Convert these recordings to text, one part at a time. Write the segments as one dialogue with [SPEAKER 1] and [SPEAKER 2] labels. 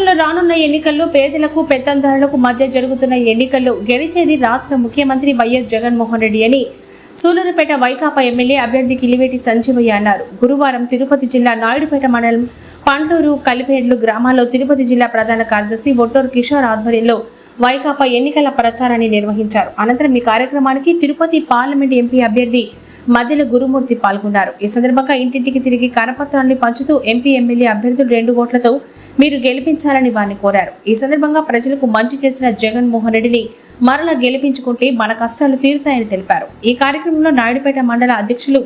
[SPEAKER 1] రాష్ట్రంలో రానున్న ఎన్నికల్లో పేదలకు పెత్తందారులకు మధ్య జరుగుతున్న ఎన్నికల్లో గెలిచేది రాష్ట్ర ముఖ్యమంత్రి వైఎస్ జగన్మోహన్ రెడ్డి అని సూలూరుపేట వైకాపా ఎమ్మెల్యే అభ్యర్థి కిలివేటి సంజీవయ్య అన్నారు. గురువారం తిరుపతి జిల్లా నాయుడుపేట మండలం పండ్లూరు కలిపేడ్లు గ్రామాల్లో తిరుపతి జిల్లా ప్రధాన కార్యదర్శి ఒట్టూరు కిషోర్ ఆధ్వర్యంలో వైకాపా ఎన్నికల ప్రచారాన్ని నిర్వహించారు. అనంతరం ఈ కార్యక్రమానికి తిరుపతి పార్లమెంట్ ఎంపీ అభ్యర్థి మధ్యల గురుమూర్తి పాల్గొన్నారు. ఈ సందర్భంగా ఇంటింటికి తిరిగి కరపత్రాన్ని పంచుతూ ఎంపీ ఎమ్మెల్యే అభ్యర్థులు 2 ఓట్లతో మీరు గెలిపించాలని వారిని కోరారు. ఈ సందర్భంగా ప్రజలకు మంచి చేసిన జగన్మోహన్ రెడ్డిని మరలా గెలిపించుకుంటే మన కష్టాలు తీరుతాయని తెలిపారు. ఈ కార్యక్రమంలో నాయుడుపేట మండల అధ్యక్షులు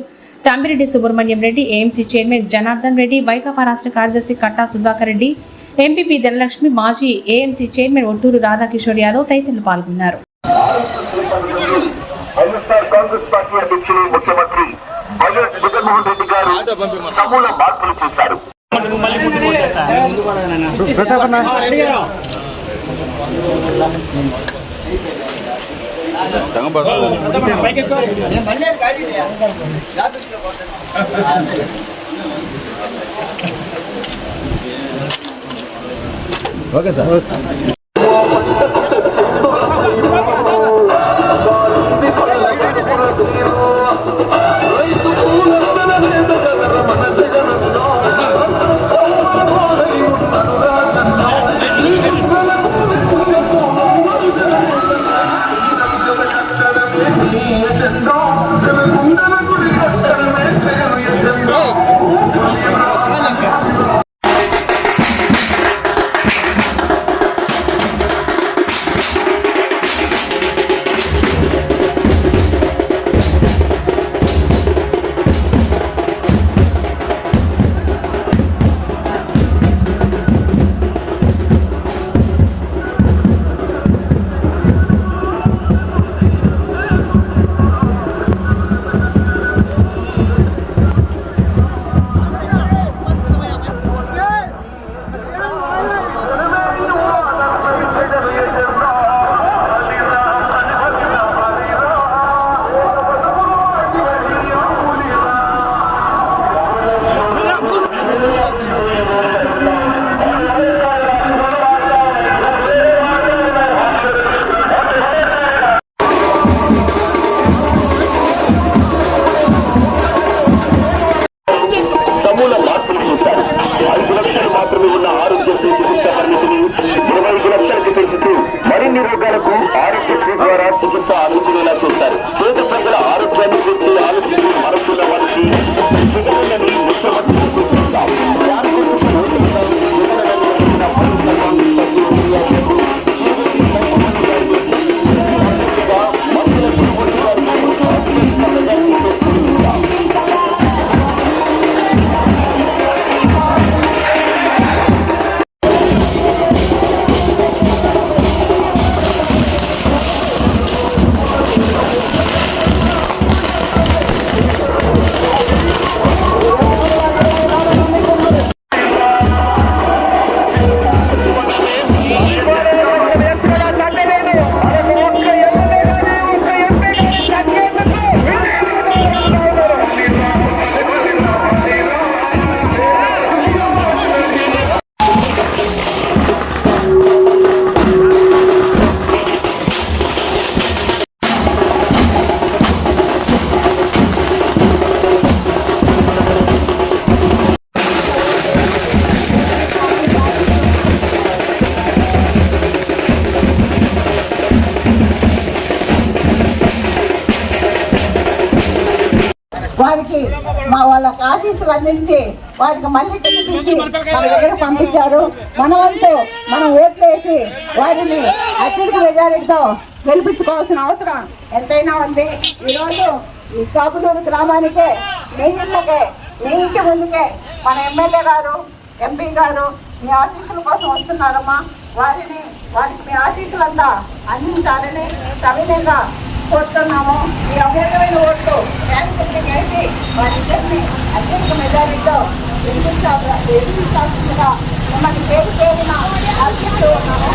[SPEAKER 1] తంబిరెడ్డి సుబ్రహ్మణ్యం రెడ్డి, ఏఎంసీ చైర్మన్ జనార్దన్ రెడ్డి, వైకాపా రాష్ట్ర కార్యదర్శి కట్టా సుధాకర్ రెడ్డి, ఎంపీపీ ధనలక్ష్మి, మాజీ ఏఎంసీ చైర్మన్ ఒట్టూరు రాధాకిషోర్ యాదవ్ తదితరులు పాల్గొన్నారు.
[SPEAKER 2] కాంగ్రెస్ పార్టీ అధ్యక్షులు ముఖ్యమంత్రి వైఎస్ జగన్మోహన్ రెడ్డి గారు సమూల మార్పులు చేశారు.
[SPEAKER 3] Okay sir. మరిన్ని రోగాలకు ఆరోగ్యశ్రీ ద్వారా చికిత్స అందించేలా చేస్తారు. పేద ప్రజల ఆరోగ్యాన్ని పెంచి ఆలోచించి మనసున్న వారికి జగనన్నని ముఖ్యమంత్రి చేస్తున్నాం.
[SPEAKER 4] వారికి వాళ్ళకి ఆశీస్సులు అందించి వారికి మళ్ళీ పిలిపించి మన దగ్గర పంపించారు. మనవంతు మనం ఓట్లేసి వారిని అత్యధిక మెజారిటీతో గెలిపించుకోవాల్సిన అవసరం ఎంతైనా ఉంది. ఈరోజు ఈ కాపులూరు గ్రామానికే మీ ఇంటి ముందుకే మన ఎమ్మెల్యే గారు, ఎంపీ గారు మీ ఆశీస్సుల కోసం వస్తున్నారమ్మా. వారికి మీ ఆశీస్సులంతా అందించాలని సవినయంగా కోరుతున్నాము. ఈ అమూల్యమైన ఓట్లు వేసి వారిద్దరిని అత్యధిక మెజారిటీతో ఎదిరించాల్సిందిగా మిమ్మల్ని పేరు పేరున ఆశిస్తూ ఉన్నాము.